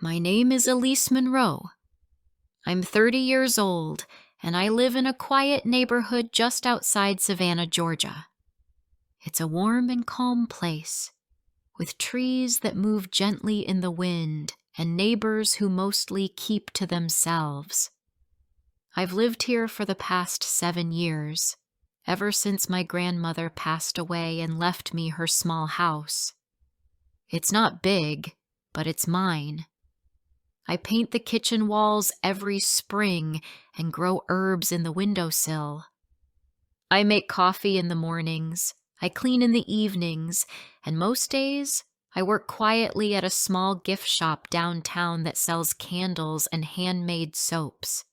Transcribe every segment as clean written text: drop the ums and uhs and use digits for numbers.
My name is Elise Monroe. I'm 30 years old, and I live in a quiet neighborhood just outside Savannah, Georgia. It's a warm and calm place, with trees that move gently in the wind and neighbors who mostly keep to themselves. I've lived here for the past 7 years, ever since my grandmother passed away and left me her small house. It's not big, but it's mine. I paint the kitchen walls every spring and grow herbs in the windowsill. I make coffee in the mornings, I clean in the evenings, and most days I work quietly at a small gift shop downtown that sells candles and handmade soaps.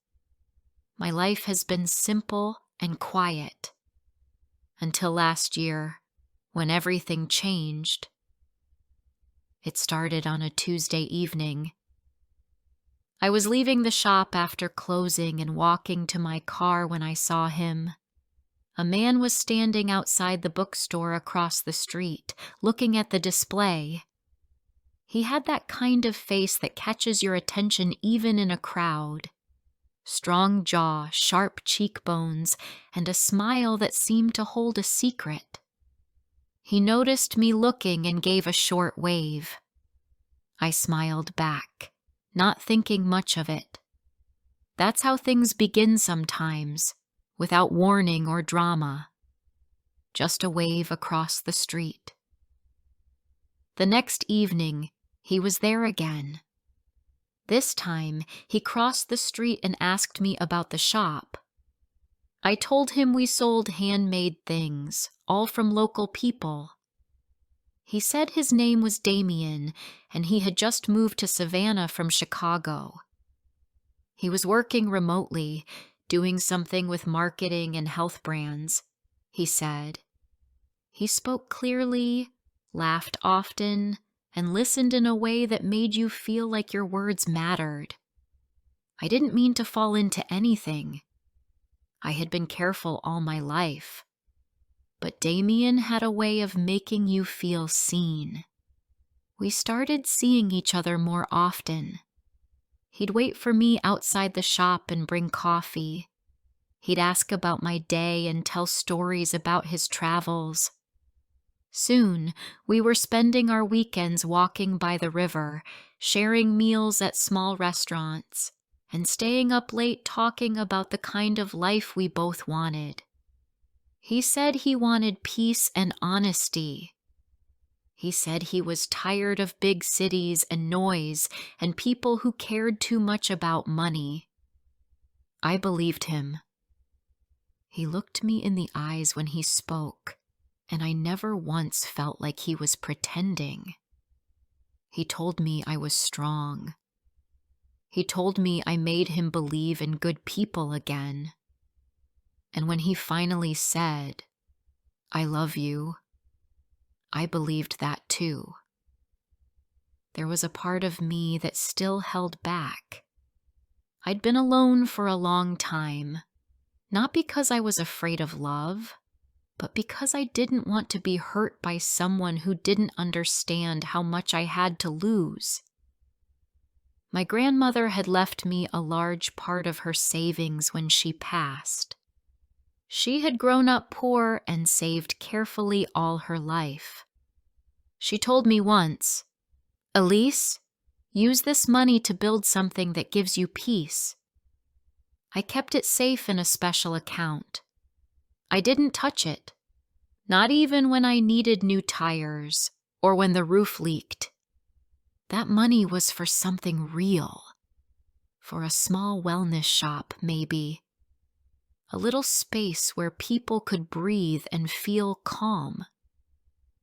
My life has been simple and quiet. Until last year, when everything changed. It started on a Tuesday evening. I was leaving the shop after closing and walking to my car when I saw him. A man was standing outside the bookstore across the street, looking at the display. He had that kind of face that catches your attention even in a crowd. Strong jaw, sharp cheekbones, and a smile that seemed to hold a secret. He noticed me looking and gave a short wave. I smiled back, not thinking much of it. That's how things begin sometimes, without warning or drama. Just a wave across the street. The next evening, he was there again. This time, he crossed the street and asked me about the shop. I told him we sold handmade things, all from local people. He said his name was Damian, and he had just moved to Savannah from Chicago. He was working remotely, doing something with marketing and health brands, he said. He spoke clearly, laughed often, and listened in a way that made you feel like your words mattered. I didn't mean to fall into anything. I had been careful all my life. But Damian had a way of making you feel seen. We started seeing each other more often. He'd wait for me outside the shop and bring coffee. He'd ask about my day and tell stories about his travels. Soon, we were spending our weekends walking by the river, sharing meals at small restaurants, and staying up late talking about the kind of life we both wanted. He said he wanted peace and honesty. He said he was tired of big cities and noise and people who cared too much about money. I believed him. He looked me in the eyes when he spoke, and I never once felt like he was pretending. He told me I was strong. He told me I made him believe in good people again. And when he finally said, "I love you," I believed that too. There was a part of me that still held back. I'd been alone for a long time, not because I was afraid of love, but because I didn't want to be hurt by someone who didn't understand how much I had to lose. My grandmother had left me a large part of her savings when she passed. She had grown up poor and saved carefully all her life. She told me once, "Elise, use this money to build something that gives you peace." I kept it safe in a special account. I didn't touch it, not even when I needed new tires or when the roof leaked. That money was for something real, for a small wellness shop, maybe. A little space where people could breathe and feel calm.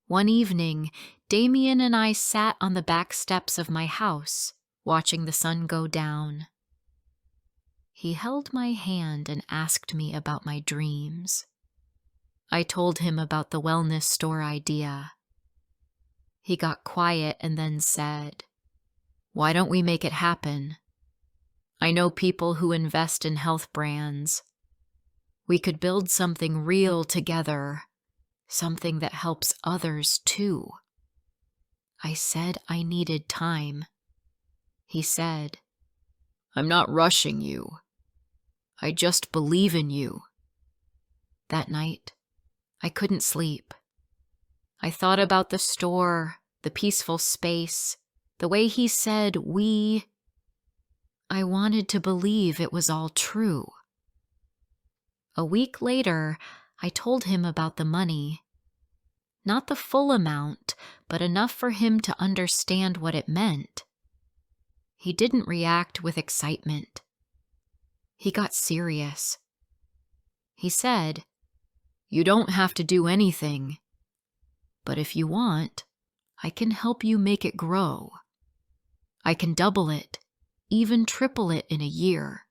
One evening, Damian and I sat on the back steps of my house, watching the sun go down. He held my hand and asked me about my dreams. I told him about the wellness store idea. He got quiet and then said, "Why don't we make it happen? I know people who invest in health brands. We could build something real together, something that helps others too." I said I needed time. He said, "I'm not rushing you. I just believe in you." That night, I couldn't sleep. I thought about the store, the peaceful space, the way he said we. I wanted to believe it was all true. A week later, I told him about the money. Not the full amount, but enough for him to understand what it meant. He didn't react with excitement. He got serious. He said, "You don't have to do anything, but if you want, I can help you make it grow. I can double it, even triple it in a year.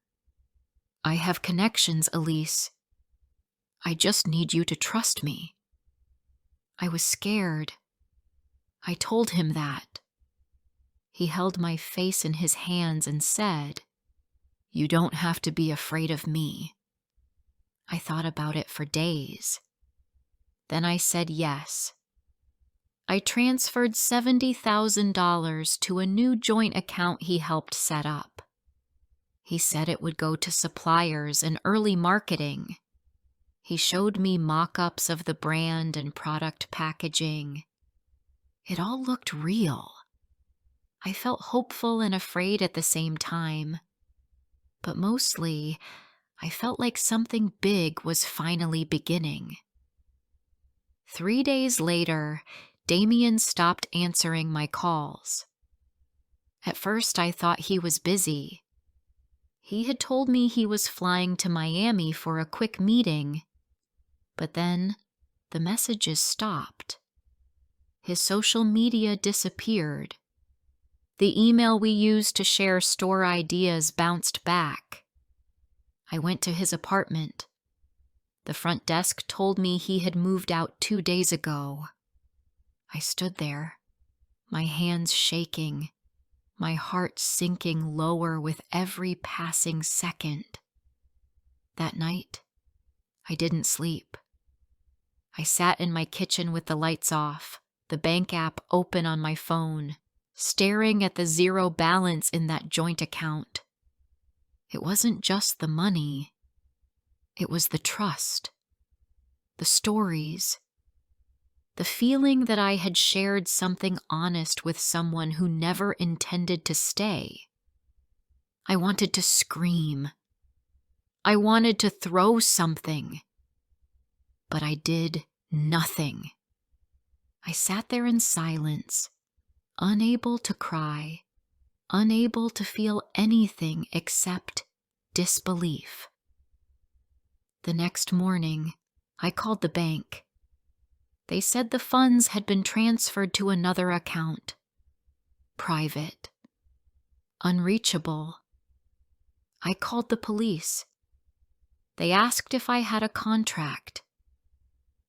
I have connections, Elise. I just need you to trust me." I was scared. I told him that. He held my face in his hands and said, "You don't have to be afraid of me." I thought about it for days. Then I said yes. I transferred $70,000 to a new joint account he helped set up. He said it would go to suppliers and early marketing. He showed me mock-ups of the brand and product packaging. It all looked real. I felt hopeful and afraid at the same time. But mostly, I felt like something big was finally beginning. 3 days later, Damian stopped answering my calls. At first, I thought he was busy. He had told me he was flying to Miami for a quick meeting, but then the messages stopped. His social media disappeared. The email we used to share store ideas bounced back. I went to his apartment. The front desk told me he had moved out 2 days ago. I stood there, my hands shaking, my heart sinking lower with every passing second. That night, I didn't sleep. I sat in my kitchen with the lights off, the bank app open on my phone, staring at the zero balance in that joint account. It wasn't just the money. It was the trust, the stories, the feeling that I had shared something honest with someone who never intended to stay. I wanted to scream. I wanted to throw something. But I did nothing. I sat there in silence, unable to cry, unable to feel anything except disbelief. The next morning, I called the bank. They said the funds had been transferred to another account. Private. Unreachable. I called the police. They asked if I had a contract.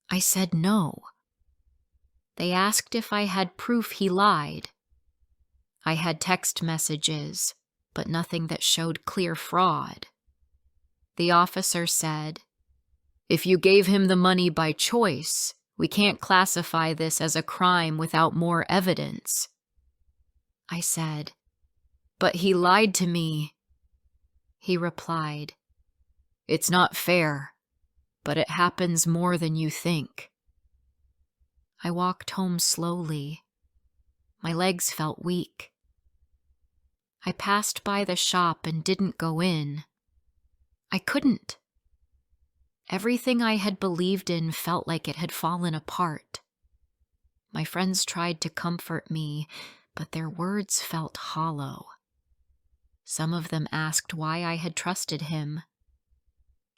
I said no. They asked if I had proof he lied. I had text messages, but nothing that showed clear fraud. The officer said, "If you gave him the money by choice, we can't classify this as a crime without more evidence." I said, "But he lied to me." He replied, "It's not fair, but it happens more than you think." I walked home slowly. My legs felt weak. I passed by the shop and didn't go in. I couldn't. Everything I had believed in felt like it had fallen apart. My friends tried to comfort me, but their words felt hollow. Some of them asked why I had trusted him.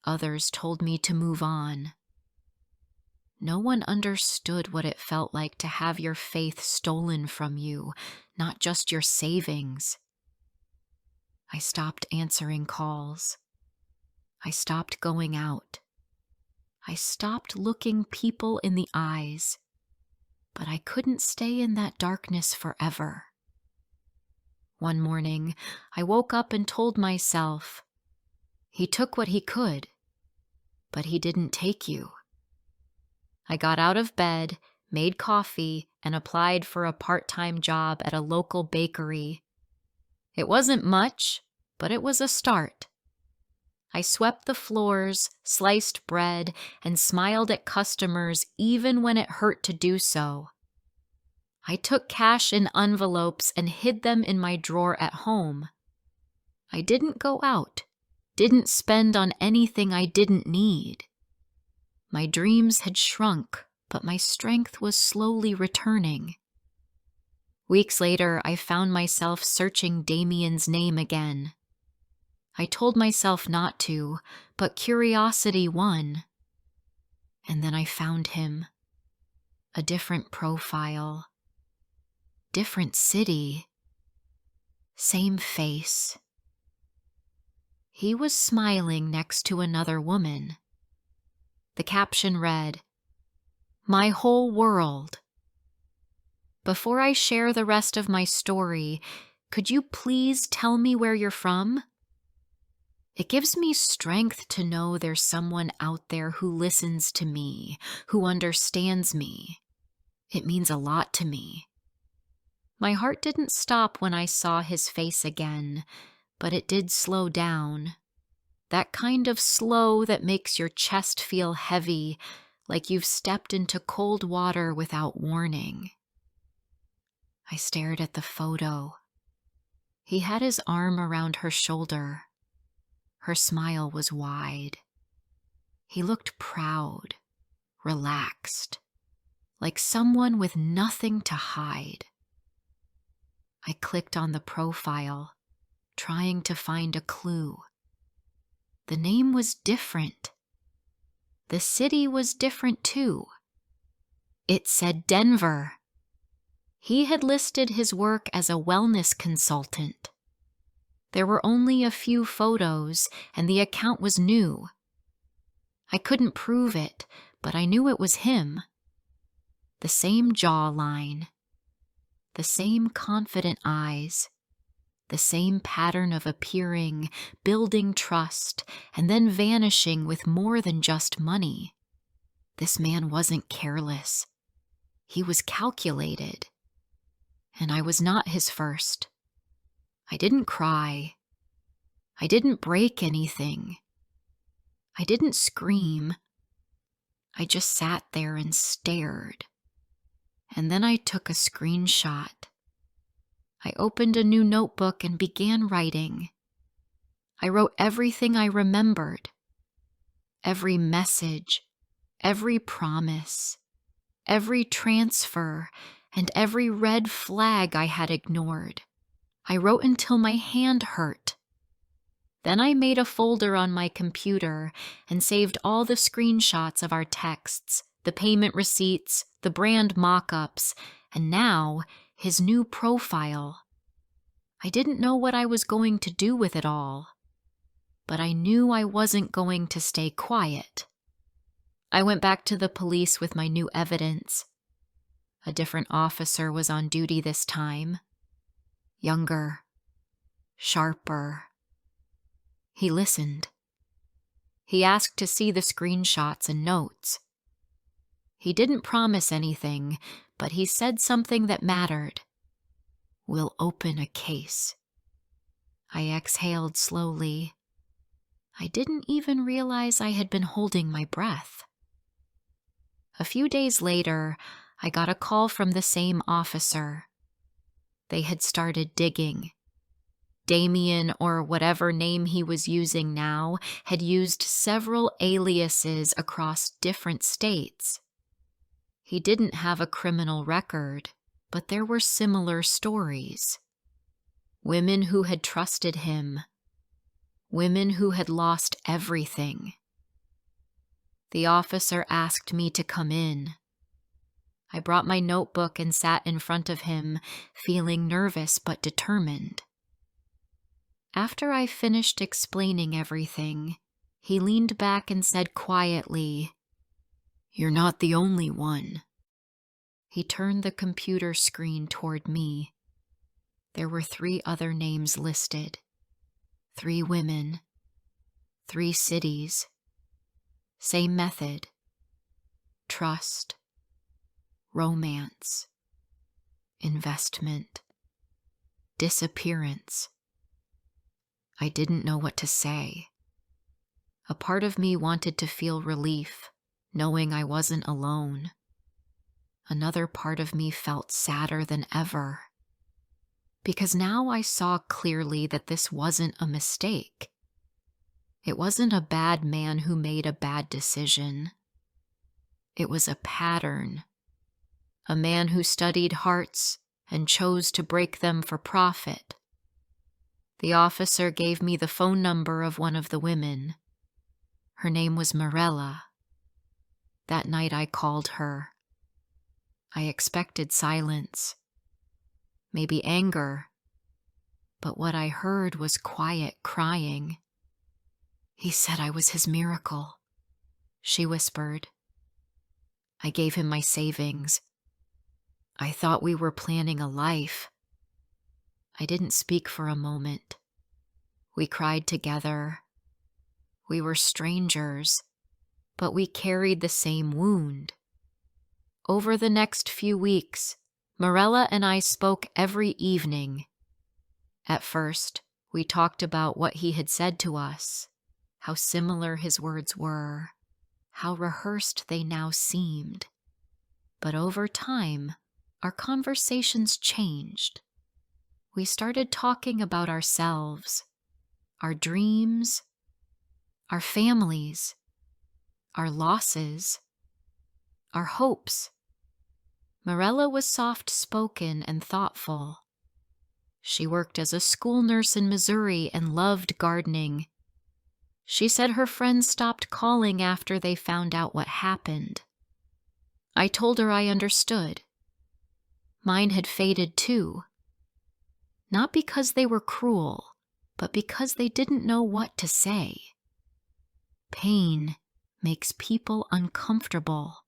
Others told me to move on. No one understood what it felt like to have your faith stolen from you, not just your savings. I stopped answering calls. I stopped going out. I stopped looking people in the eyes, but I couldn't stay in that darkness forever. One morning, I woke up and told myself, "He took what he could, but he didn't take you." I got out of bed, made coffee, and applied for a part-time job at a local bakery. It wasn't much, but it was a start. I swept the floors, sliced bread, and smiled at customers even when it hurt to do so. I took cash in envelopes and hid them in my drawer at home. I didn't go out, didn't spend on anything I didn't need. My dreams had shrunk, but my strength was slowly returning. Weeks later, I found myself searching Damian's name again. I told myself not to, but curiosity won. And then I found him. A different profile. Different city. Same face. He was smiling next to another woman. The caption read, "My whole world." Before I share the rest of my story, could you please tell me where you're from? It gives me strength to know there's someone out there who listens to me, who understands me. It means a lot to me. My heart didn't stop when I saw his face again, but it did slow down. That kind of slow that makes your chest feel heavy, like you've stepped into cold water without warning. I stared at the photo. He had his arm around her shoulder. Her smile was wide. He looked proud, relaxed, like someone with nothing to hide. I clicked on the profile, trying to find a clue. The name was different. The city was different too. It said Denver. He had listed his work as a wellness consultant. There were only a few photos, and the account was new. I couldn't prove it, but I knew it was him. The same jawline, the same confident eyes, the same pattern of appearing, building trust, and then vanishing with more than just money. This man wasn't careless. He was calculated. And I was not his first. I didn't cry. I didn't break anything. I didn't scream. I just sat there and stared. And then I took a screenshot. I opened a new notebook and began writing. I wrote everything I remembered. Every message, every promise, every transfer, and every red flag I had ignored. I wrote until my hand hurt. Then I made a folder on my computer and saved all the screenshots of our texts, the payment receipts, the brand mock-ups, and now his new profile. I didn't know what I was going to do with it all, but I knew I wasn't going to stay quiet. I went back to the police with my new evidence. A different officer was on duty this time. Younger, sharper. He listened. He asked to see the screenshots and notes. He didn't promise anything, but he said something that mattered. "We'll open a case." I exhaled slowly. I didn't even realize I had been holding my breath. A few days later, I got a call from the same officer. They had started digging. Damian, or whatever name he was using now, had used several aliases across different states. He didn't have a criminal record, but there were similar stories. Women who had trusted him. Women who had lost everything. The officer asked me to come in. I brought my notebook and sat in front of him, feeling nervous but determined. After I finished explaining everything, he leaned back and said quietly, "You're not the only one." He turned the computer screen toward me. There were 3 other names listed. 3 women. 3 cities. Same method. Trust. Romance. Investment. Disappearance. I didn't know what to say. A part of me wanted to feel relief, knowing I wasn't alone. Another part of me felt sadder than ever, because now I saw clearly that this wasn't a mistake. It wasn't a bad man who made a bad decision. It was a pattern. A man who studied hearts and chose to break them for profit. The officer gave me the phone number of one of the women. Her name was Morella. That night I called her. I expected silence, maybe anger, but what I heard was quiet crying. He said I was his miracle, she whispered. I gave him my savings. I thought we were planning a life. I didn't speak for a moment. We cried together. We were strangers, but we carried the same wound. Over the next few weeks, Morella and I spoke every evening. At first, we talked about what he had said to us, how similar his words were, how rehearsed they now seemed. But over time, our conversations changed. We started talking about ourselves, our dreams, our families, our losses, our hopes. Morella was soft-spoken and thoughtful. She worked as a school nurse in Missouri and loved gardening. She said her friends stopped calling after they found out what happened. I told her I understood. Mine had faded too. Not because they were cruel, but because they didn't know what to say. Pain makes people uncomfortable.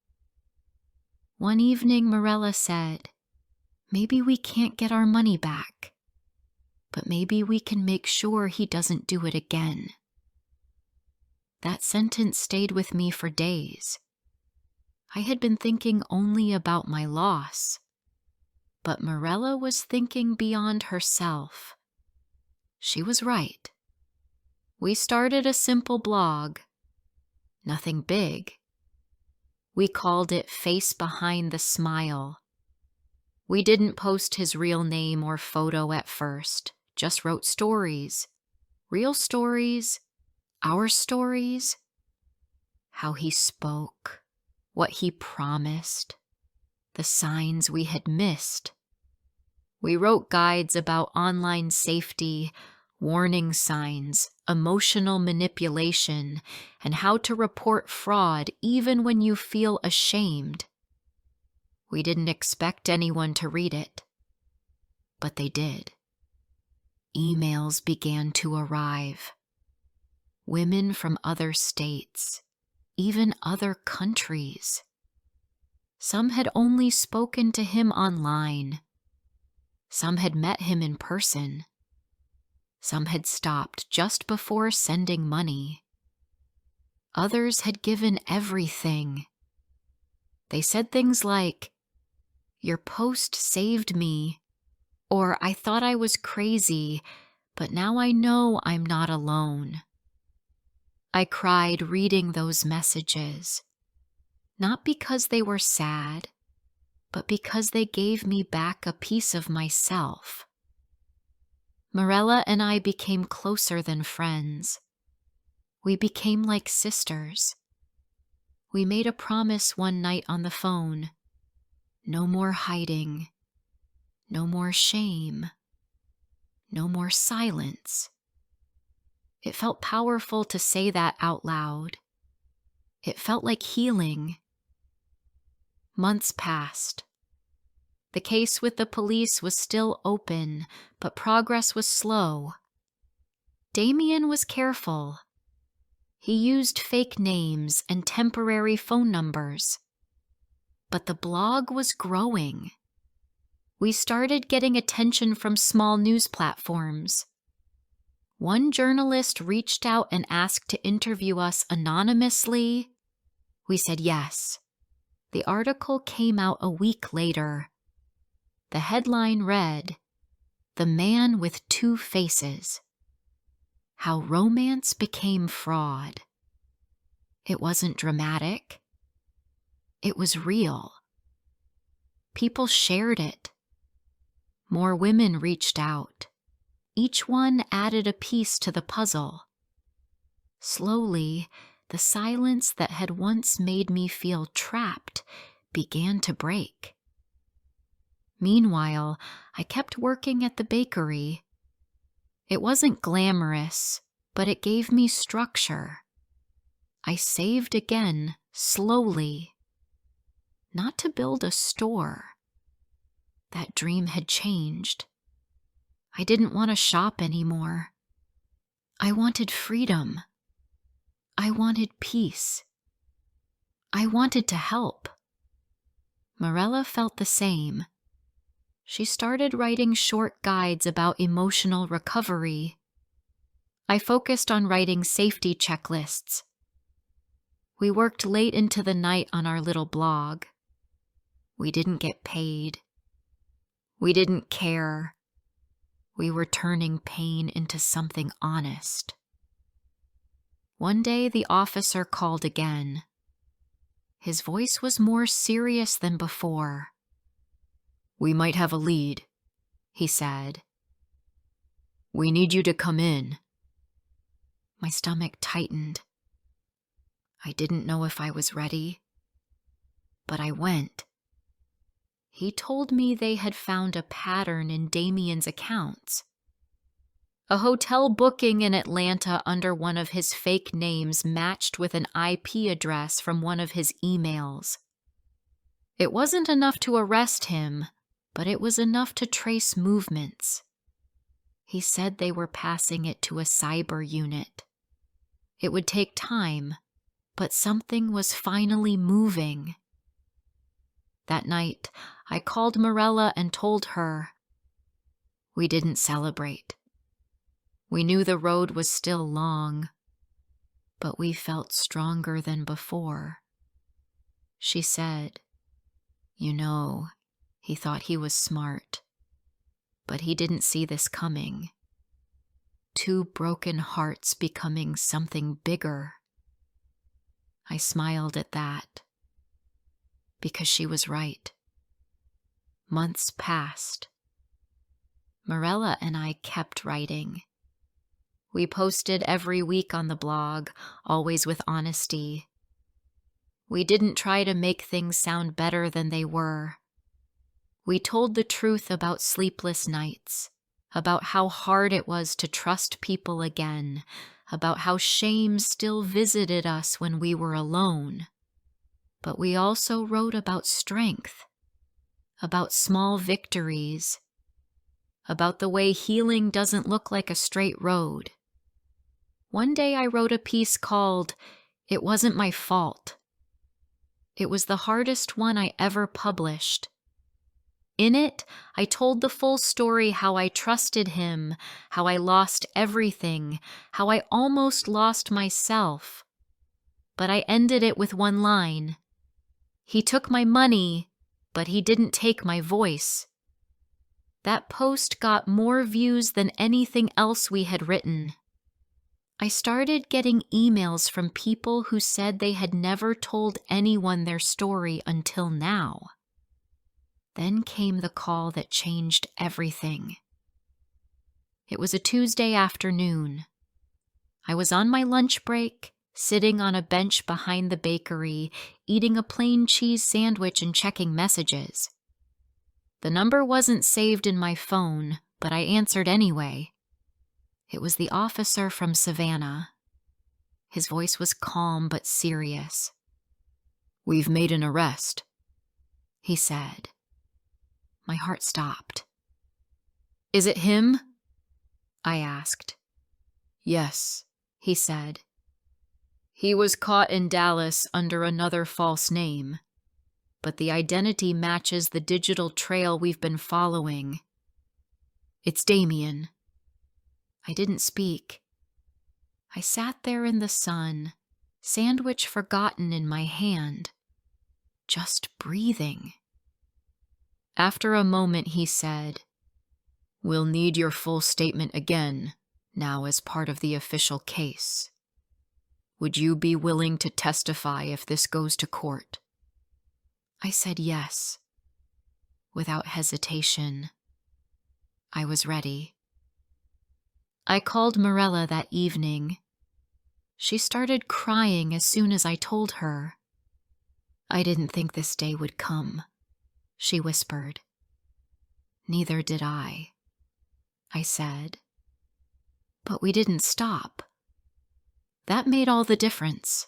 One evening, Morella said, "Maybe we can't get our money back, but maybe we can make sure he doesn't do it again." That sentence stayed with me for days. I had been thinking only about my loss, but Morella was thinking beyond herself. She was right. We started a simple blog. Nothing big. We called it Face Behind the Smile. We didn't post his real name or photo at first, just wrote stories. Real stories, our stories. How he spoke, what he promised, the signs we had missed. We wrote guides about online safety, warning signs, emotional manipulation, and how to report fraud even when you feel ashamed. We didn't expect anyone to read it, but they did. Emails began to arrive. Women from other states, even other countries. Some had only spoken to him online. Some had met him in person. Some had stopped just before sending money. Others had given everything. They said things like, "Your post saved me," or "I thought I was crazy, but now I know I'm not alone." I cried reading those messages, not because they were sad, but because they gave me back a piece of myself. Morella and I became closer than friends. We became like sisters. We made a promise one night on the phone. No more hiding. No more shame. No more silence. It felt powerful to say that out loud. It felt like healing. Months passed. The case with the police was still open, but progress was slow. Damian was careful. He used fake names and temporary phone numbers. But the blog was growing. We started getting attention from small news platforms. One journalist reached out and asked to interview us anonymously. We said yes. The article came out a week later. The headline read, "The Man with Two Faces." how romance became fraud. It wasn't dramatic. It was real. People shared it. More women reached out. Each one added a piece to the puzzle. Slowly, the silence that had once made me feel trapped began to break. Meanwhile, I kept working at the bakery. It wasn't glamorous, but it gave me structure. I saved again, slowly. Not to build a store. That dream had changed. I didn't want to shop anymore. I wanted freedom. I wanted peace. I wanted to help. Marella felt the same. She started writing short guides about emotional recovery. I focused on writing safety checklists. We worked late into the night on our little blog. We didn't get paid. We didn't care. We were turning pain into something honest. One day the officer called again. His voice was more serious than before. "We might have a lead," he said. "We need you to come in." My stomach tightened. I didn't know if I was ready, but I went. He told me they had found a pattern in Damian's accounts. A hotel booking in Atlanta under one of his fake names matched with an IP address from one of his emails. It wasn't enough to arrest him, but it was enough to trace movements. He said they were passing it to a cyber unit. It would take time, but something was finally moving. That night, I called Marella and told her. We didn't celebrate. We knew the road was still long, but we felt stronger than before. She said, "You know, he thought he was smart, but he didn't see this coming. Two broken hearts becoming something bigger." I smiled at that, because she was right. Months passed. Marella and I kept writing. We posted every week on the blog, always with honesty. We didn't try to make things sound better than they were. We told the truth about sleepless nights, about how hard it was to trust people again, about how shame still visited us when we were alone. But we also wrote about strength, about small victories, about the way healing doesn't look like a straight road. One day I wrote a piece called, "It Wasn't My Fault." It was the hardest one I ever published. In it, I told the full story how I trusted him, how I lost everything, how I almost lost myself. But I ended it with one line. He took my money, but he didn't take my voice. That post got more views than anything else we had written. I started getting emails from people who said they had never told anyone their story until now. Then came the call that changed everything. It was a Tuesday afternoon. I was on my lunch break, sitting on a bench behind the bakery, eating a plain cheese sandwich and checking messages. The number wasn't saved in my phone, but I answered anyway. It was the officer from Savannah. His voice was calm but serious. "We've made an arrest," he said. My heart stopped. "Is it him?" I asked. "Yes," he said. "He was caught in Dallas under another false name, but the identity matches the digital trail we've been following. It's Damian." I didn't speak. I sat there in the sun, sandwich forgotten in my hand, just breathing. After a moment, he said, "We'll need your full statement again, Now, as part of the official case, would you be willing to testify if this goes to court? I said yes. Without hesitation, I was ready. I called Morella that evening. She started crying as soon as I told her. I didn't think this day would come, she whispered. Neither did I said. But we didn't stop. That made all the difference.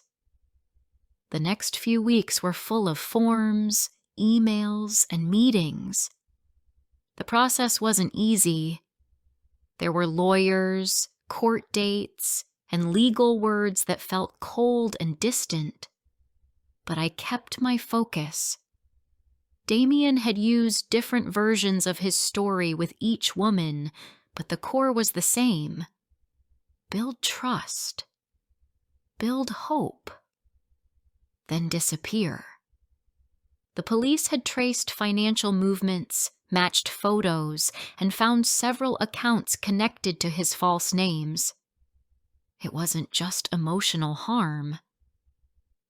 The next few weeks were full of forms, emails, and meetings. The process wasn't easy. There were lawyers, court dates, and legal words that felt cold and distant. But I kept my focus. Damian had used different versions of his story with each woman, but the core was the same. Build trust. Build hope. Then disappear. The police had traced financial movements, matched photos, and found several accounts connected to his false names. It wasn't just emotional harm.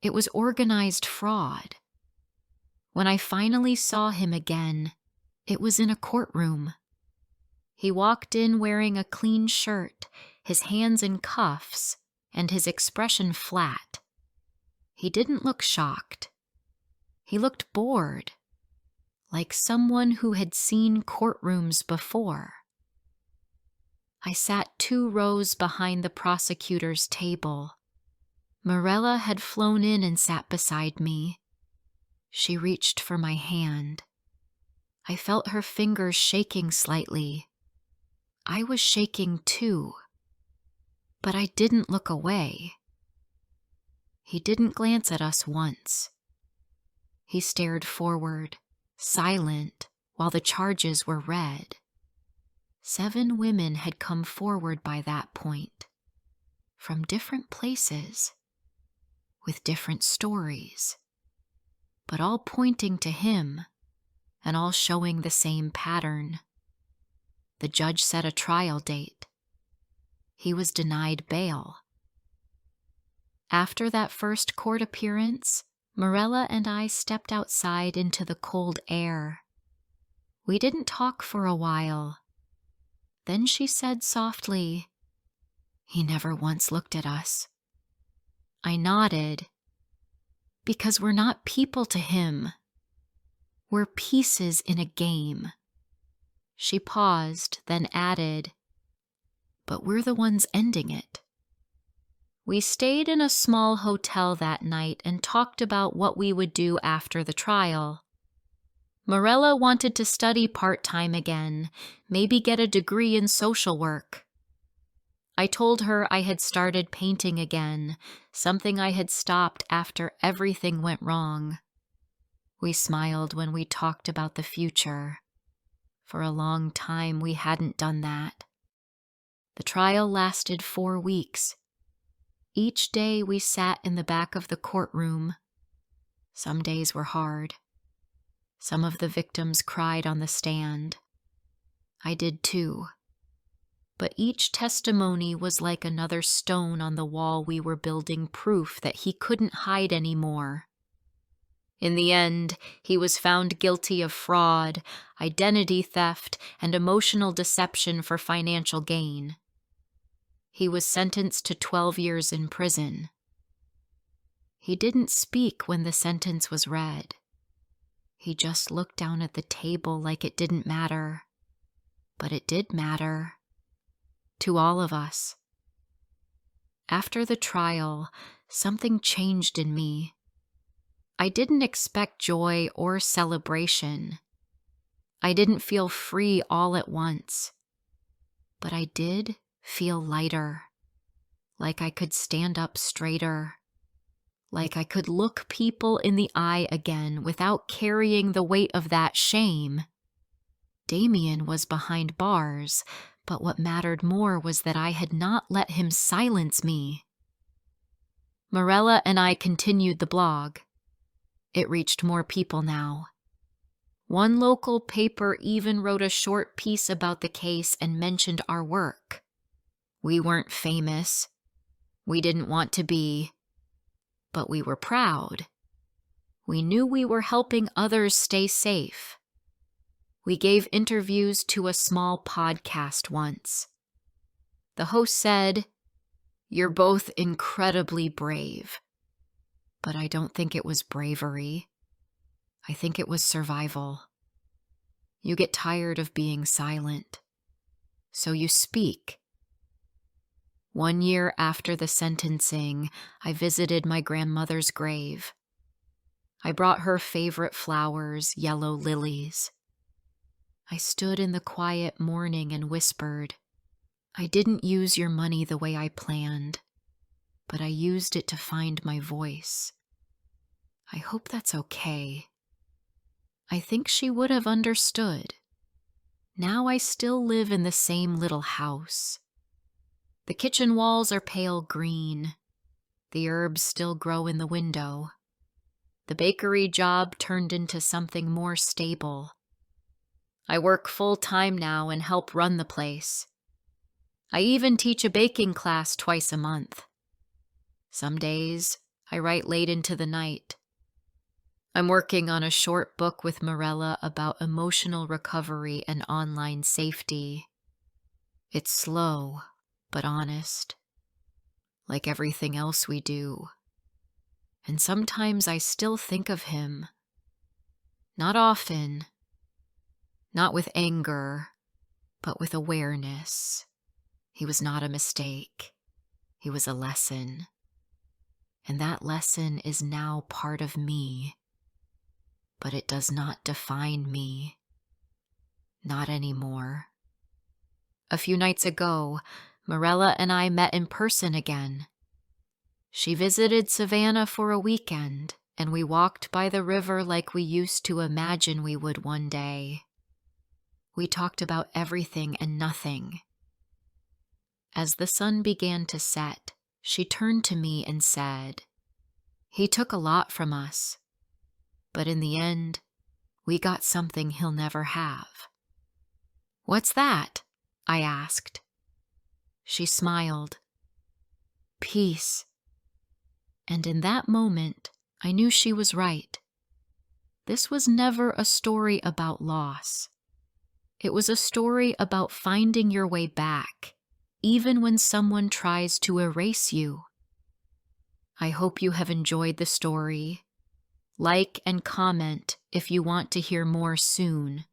It was organized fraud. When I finally saw him again, it was in a courtroom. He walked in wearing a clean shirt, his hands in cuffs, and his expression flat. He didn't look shocked. He looked bored, like someone who had seen courtrooms before. I sat 2 rows behind the prosecutor's table. Morella had flown in and sat beside me. She reached for my hand. I felt her fingers shaking slightly. I was shaking too, but I didn't look away. He didn't glance at us once. He stared forward, silent, while the charges were read. 7 women had come forward by that point, from different places, with different stories, but all pointing to him and all showing the same pattern. The judge set a trial date. He was denied bail. After that first court appearance, Morella and I stepped outside into the cold air. We didn't talk for a while. Then she said softly, "He never once looked at us." I nodded. Because we're not people to him. We're pieces in a game. She paused, then added, "But we're the ones ending it." We stayed in a small hotel that night and talked about what we would do after the trial. Morella wanted to study part-time again, maybe get a degree in social work. I told her I had started painting again, something I had stopped after everything went wrong. We smiled when we talked about the future. For a long time, we hadn't done that. The trial lasted 4 weeks. Each day we sat in the back of the courtroom. Some days were hard. Some of the victims cried on the stand. I did too. But each testimony was like another stone on the wall we were building, proof that he couldn't hide anymore. In the end, he was found guilty of fraud, identity theft, and emotional deception for financial gain. He was sentenced to 12 years in prison. He didn't speak when the sentence was read. He just looked down at the table like it didn't matter. But it did matter. To all of us. After the trial, something changed in me. I didn't expect joy or celebration. I didn't feel free all at once. But I did feel lighter. Like I could stand up straighter. Like I could look people in the eye again without carrying the weight of that shame. Damian was behind bars, but what mattered more was that I had not let him silence me. Morella and I continued the blog. It reached more people now. One local paper even wrote a short piece about the case and mentioned our work. We weren't famous. We didn't want to be. But we were proud. We knew we were helping others stay safe. We gave interviews to a small podcast once. The host said, "You're both incredibly brave." But I don't think it was bravery. I think it was survival. You get tired of being silent, so you speak. 1 year after the sentencing, I visited my grandmother's grave. I brought her favorite flowers, yellow lilies. I stood in the quiet mourning and whispered, "I didn't use your money the way I planned, but I used it to find my voice. I hope that's okay." I think she would have understood. Now I still live in the same little house. The kitchen walls are pale green. The herbs still grow in the window. The bakery job turned into something more stable. I work full-time now and help run the place. I even teach a baking class twice a month. Some days, I write late into the night. I'm working on a short book with Morella about emotional recovery and online safety. It's slow, but honest, like everything else we do. And sometimes I still think of him. Not often, not with anger, but with awareness. He was not a mistake. He was a lesson. And that lesson is now part of me. But it does not define me. Not anymore. A few nights ago, Morella and I met in person again. She visited Savannah for a weekend, and we walked by the river like we used to imagine we would one day. We talked about everything and nothing. As the sun began to set, she turned to me and said, "He took a lot from us. But in the end, we got something he'll never have." "What's that?" I asked. She smiled. "Peace." And in that moment, I knew she was right. This was never a story about loss. It was a story about finding your way back, even when someone tries to erase you. I hope you have enjoyed the story. Like and comment if you want to hear more soon.